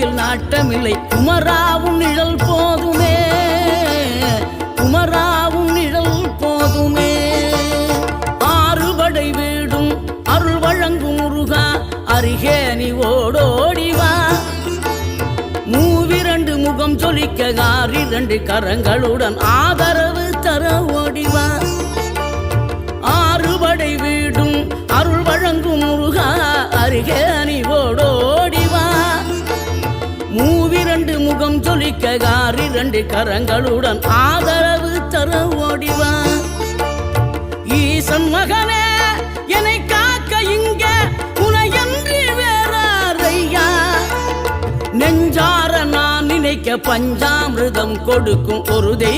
வாழ்க்கையில் நாட்டமில்லை. குமராவும் நிழல் போதுமே, குமராவும் நிழல் போதுமே. ஆறுபடை வீடும் அருள் வழங்கும் முருகா, அருகே நீ ஓடோடிவா. மூவிரண்டு முகம் சொலிக்க 6 கரங்களுடன் ஆதரவு தர ஓடிவா. ஆறுபடை வீடும் அருள் வழங்கும் முருகா, அருகே நீ ஓடோடிவா. மூவிரண்டு முகம் சொலிக்க 6 கரங்களுடன் ஆதரவு தர ஓடிவா. ஈசன் மகனே என்னை காக்க இங்க உனையன்றி வேறாரையா. நெஞ்சார நான் நினைக்க பஞ்சாமிர்தம் கொடுக்கும் ஒரு தெய்வம்.